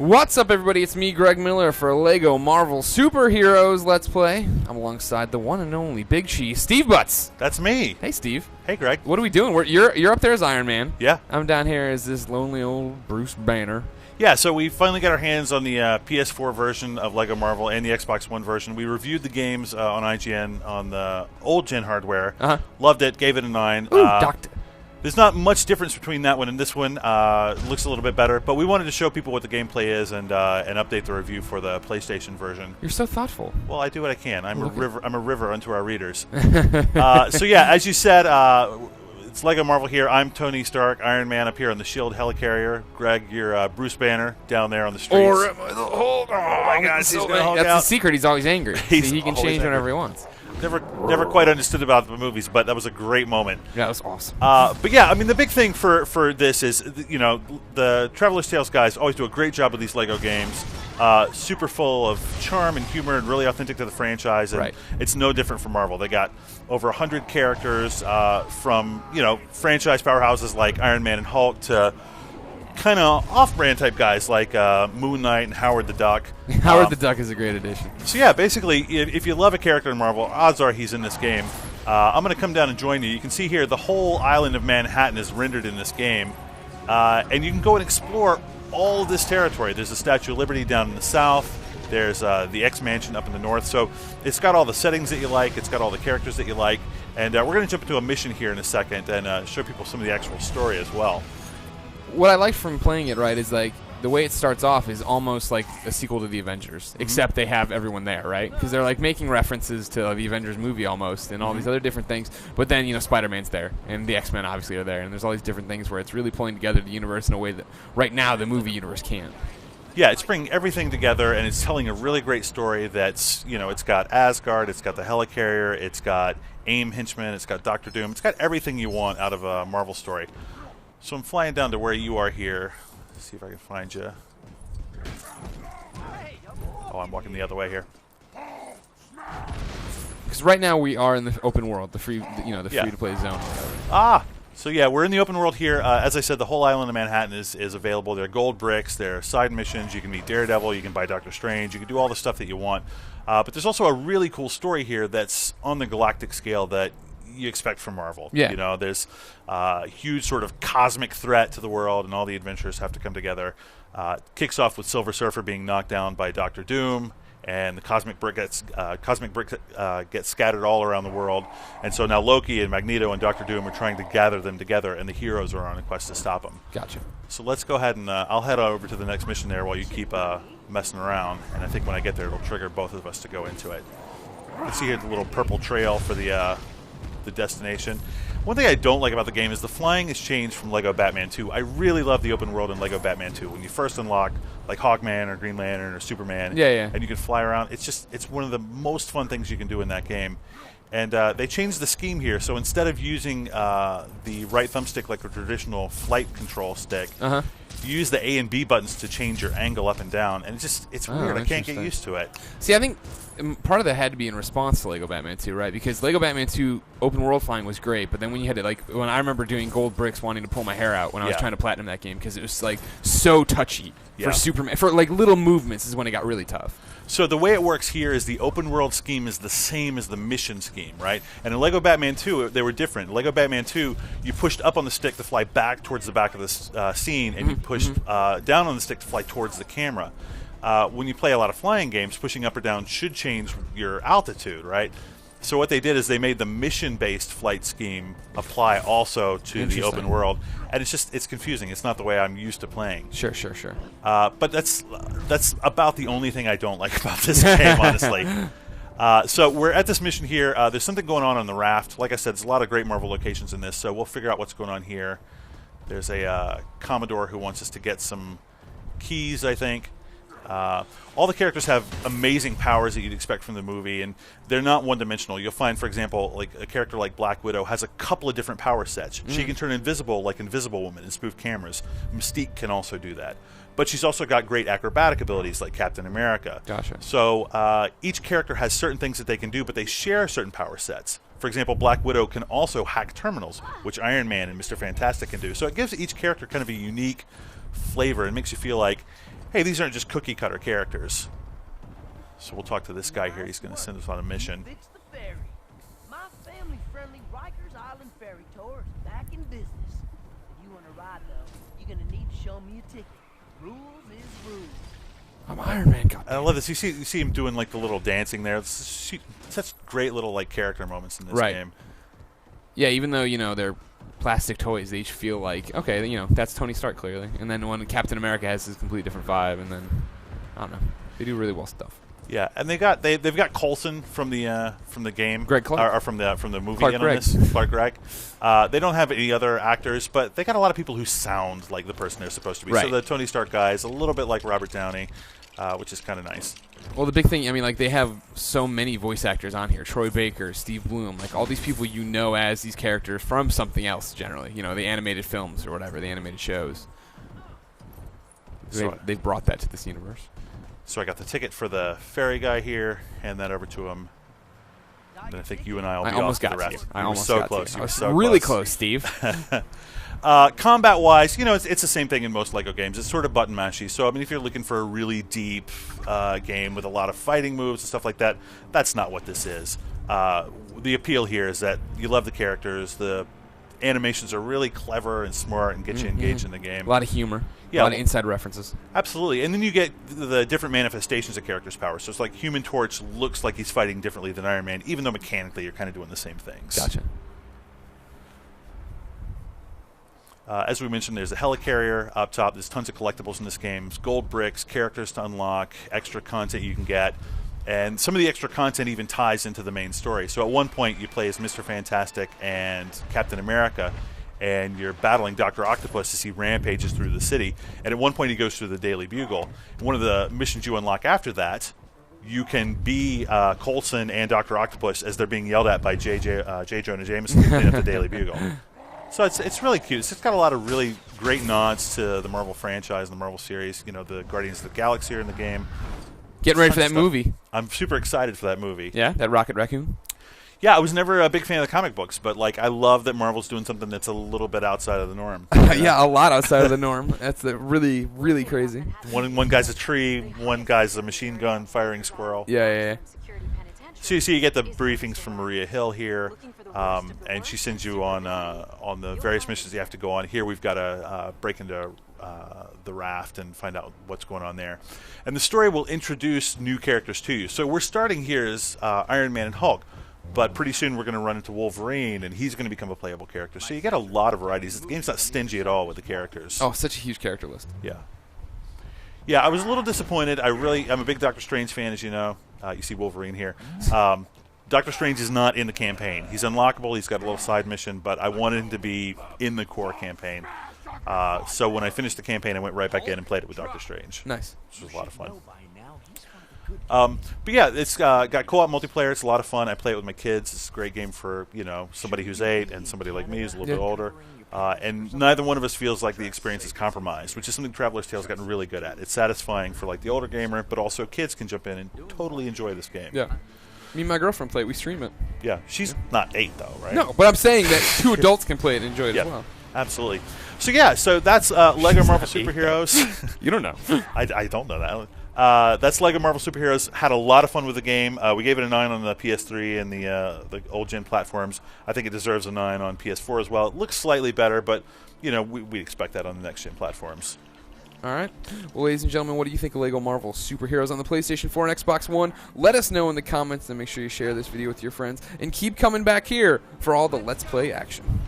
What's up, everybody? It's me, Greg Miller, for LEGO Marvel Superheroes Let's Play. I'm alongside the one and only Big Cheese, Steve Butts. That's me. Hey, Steve. Hey, Greg. What are we doing? You're up there as Iron Man. Yeah. I'm down here as this lonely old Bruce Banner. Yeah, so we finally got our hands on the PS4 version of LEGO Marvel and the Xbox One version. We reviewed the games on IGN on the old gen hardware. Loved it, gave it a 9. Ooh, doctor. There's not much difference between that one and this one. Looks a little bit better, but we wanted to show people what the gameplay is and update the review for the PlayStation version. You're so thoughtful. Well, I do what I can. I'm a river unto our readers. So yeah, as you said, it's LEGO Marvel here. I'm Tony Stark, Iron Man up here on the SHIELD helicarrier. Greg, you're Bruce Banner down there on the streets. Or am I the Hulk? Oh my God, he's gonna Hulk that's out. the secret. He's always angry. He's See, he can always change angry. whenever he wants. Never quite understood about the movies, but that was a great moment. Yeah, that was awesome. But yeah, I mean, the big thing for this is, you know, the Traveler's Tales guys always do a great job with these LEGO games. Super full of charm and humor and really authentic to the franchise. And it's no different from Marvel. They got over 100 characters from, you know, franchise powerhouses like Iron Man and Hulk to kind of off-brand type guys like Moon Knight and Howard the Duck. Howard the Duck is a great addition. So yeah, basically, if you love a character in Marvel, odds are he's in this game. I'm going to come down and join you. You can see here the whole island of Manhattan is rendered in this game. And you can go and explore all of this territory. There's the Statue of Liberty down in the south. There's the X-Mansion up in the north. So it's got all the settings that you like. It's got all the characters that you like. And we're going to jump into a mission here in a second and show people some of the actual story as well. What I like from playing it, right, is like the way it starts off is almost like a sequel to the Avengers, except they have everyone there, right? Because they're like making references to the Avengers movie almost and all these other different things. But then, you know, Spider-Man's there and the X-Men obviously are there, and there's all these different things where it's really pulling together the universe in a way that right now the movie universe can't. Yeah, it's bringing everything together, and it's telling a really great story that's, you know, it's got Asgard, it's got the Helicarrier, it's got AIM Henchmen, it's got Doctor Doom, it's got everything you want out of a Marvel story. So I'm flying down to where you are here. Let's see if I can find you. Oh, I'm walking the other way here. Because right now we are in the open world, the free, you know, the free-to-play zone. So yeah, we're in the open world here. As I said, the whole island of Manhattan is available. There are gold bricks, there are side missions. You can be Daredevil, you can buy Doctor Strange, you can do all the stuff that you want. But there's also a really cool story here that's on the galactic scale that you expect from Marvel. Yeah. You know, there's a huge sort of cosmic threat to the world, and all the adventurers have to come together. Kicks off with Silver Surfer being knocked down by Doctor Doom, and the cosmic brick gets scattered all around the world. And so now Loki and Magneto and Doctor Doom are trying to gather them together, and the heroes are on a quest to stop them. Gotcha. So let's go ahead and I'll head over to the next mission there while you keep messing around. And I think when I get there, it'll trigger both of us to go into it. You can see here the little purple trail for the destination. One thing I don't like about the game is the flying has changed from LEGO Batman 2. I really love the open world in LEGO Batman 2. When you first unlock like Hawkman or Green Lantern or Superman, and you can fly around, it's one of the most fun things you can do in that game. And they changed the scheme here, so instead of using the right thumbstick like a traditional flight control stick, you use the A and B buttons to change your angle up and down, and it's weird. I can't get used to it. See, I think part of that had to be in response to LEGO Batman 2, right? Because LEGO Batman 2 open world flying was great, but then when you had to, like, when I remember doing gold bricks wanting to pull my hair out when I was trying to platinum that game because it was like so touchy for Superman, for like little movements is when it got really tough. So the way it works here is the open world scheme is the same as the mission scheme, right? And in LEGO Batman 2, they were different. In LEGO Batman 2, you pushed up on the stick to fly back towards the back of the scene, and you pushed down on the stick to fly towards the camera. When you play a lot of flying games, pushing up or down should change your altitude, right? So what they did is they made the mission-based flight scheme apply also to the open world, and it's confusing. It's not the way I'm used to playing. Sure. But that's about the only thing I don't like about this game, honestly. So we're at this mission here. There's something going on the raft. Like I said, there's a lot of great Marvel locations in this, so we'll figure out what's going on here. There's a Commodore who wants us to get some keys, I think. All the characters have amazing powers that you'd expect from the movie, and they're not one-dimensional. You'll find, for example, like a character like Black Widow has a couple of different power sets. She can turn invisible like Invisible Woman and spoof cameras. Mystique can also do that. But she's also got great acrobatic abilities like Captain America. Gotcha. So each character has certain things that they can do, but they share certain power sets. For example, Black Widow can also hack terminals, which Iron Man and Mr. Fantastic can do. So it gives each character kind of a unique flavor and makes you feel like hey, these aren't just cookie cutter characters. So we'll talk to this guy here. He's going to send us on a mission. Fix the ferry. My family-friendly Rikers Island ferry tour is back in business. If you want to ride, though, you're going to need to show me a ticket. Rules is rules. I'm Iron Man. God. I love this. You see him doing like the little dancing there. It's such great little like character moments in this game. Yeah, even though they're plastic toys, they each feel like okay, that's Tony Stark clearly. And then when Captain America has this completely different vibe, and then I don't know, they do really well stuff. Yeah, and they've got Coulson from the game, Greg Clark, or from the movie. Clark in Gregg. On this, Clark Gregg. They don't have any other actors, but they got a lot of people who sound like the person they're supposed to be. Right. So the Tony Stark guy is a little bit like Robert Downey, which is kind of nice. Well, the big thing, I mean, like they have so many voice actors on here: Troy Baker, Steve Bloom, like all these people as these characters from something else. Generally, the animated films or whatever, the animated shows. So They've brought that to this universe. So I got the ticket for the ferry guy here, hand that over to him. And I think you and I will be almost off to got the to raft. you. I You were almost so got close. to you. You I were was so really close. close, Steve. Combat-wise, it's the same thing in most LEGO games. It's sort of button mashy. So, I mean, if you're looking for a really deep game with a lot of fighting moves and stuff like that, that's not what this is. The appeal here is that you love the characters. The animations are really clever and smart and get you engaged in the game. A lot of humor. Yeah. A lot of inside references. Absolutely. And then you get the different manifestations of characters' power. So it's like Human Torch looks like he's fighting differently than Iron Man, even though mechanically you're kind of doing the same things. Gotcha. As we mentioned, there's a helicarrier up top. There's tons of collectibles in this game. There's gold bricks, characters to unlock, extra content you can get. And some of the extra content even ties into the main story. So at one point, you play as Mr. Fantastic and Captain America, and you're battling Dr. Octopus as he rampages through the city. And at one point, he goes through the Daily Bugle. And one of the missions you unlock after that, you can be Coulson and Dr. Octopus as they're being yelled at by J. Jonah Jameson to clean up the Daily Bugle. So it's really cute. It's got a lot of really great nods to the Marvel franchise and the Marvel series. The Guardians of the Galaxy are in the game. Getting ready for that Stuff. movie. I'm super excited for that movie. Yeah, that Rocket Raccoon. Yeah, I was never a big fan of the comic books, but I love that Marvel's doing something that's a little bit outside of the norm. Yeah, a lot outside of the norm. That's really, really crazy. One guy's a tree, one guy's a machine gun firing squirrel. Yeah. So you get the briefings from Maria Hill here, and she sends you on the various missions you have to go on. Here we've got to break into the raft and find out what's going on there. And the story will introduce new characters to you. So we're starting here as Iron Man and Hulk, but pretty soon we're going to run into Wolverine, and he's going to become a playable character. So you get a lot of varieties. The game's not stingy at all with the characters. Oh, such a huge character list. Yeah, I was a little disappointed. I'm a big Doctor Strange fan, as you know. You see Wolverine here. Doctor Strange is not in the campaign. He's unlockable. He's got a little side mission, but I wanted him to be in the core campaign. So when I finished the campaign, I went right back in and played it with Doctor Strange. Nice. Which was a lot of fun. But yeah, it's got co-op multiplayer. It's a lot of fun. I play it with my kids. It's a great game for somebody who's 8 and somebody like me who's a little bit older. And neither one of us feels like the experience is compromised, which is something Traveler's Tale's gotten really good at. It's satisfying for the older gamer, but also kids can jump in and totally enjoy this game. Yeah. Me and my girlfriend play it. We stream it. Yeah, she's not 8 though, right? No, but I'm saying that 2 adults can play it and enjoy it as well. Absolutely. So that's Lego Marvel Superheroes. You don't know. I don't know that. That's Lego Marvel Superheroes. Had a lot of fun with the game. We gave it a 9 on the PS3 and the old gen platforms. I think it deserves a 9 on PS4 as well. It looks slightly better, but we expect that on the next gen platforms. All right. Well, ladies and gentlemen, what do you think of Lego Marvel Superheroes on the PlayStation 4 and Xbox One? Let us know in the comments, and make sure you share this video with your friends. And keep coming back here for all the Let's Play action.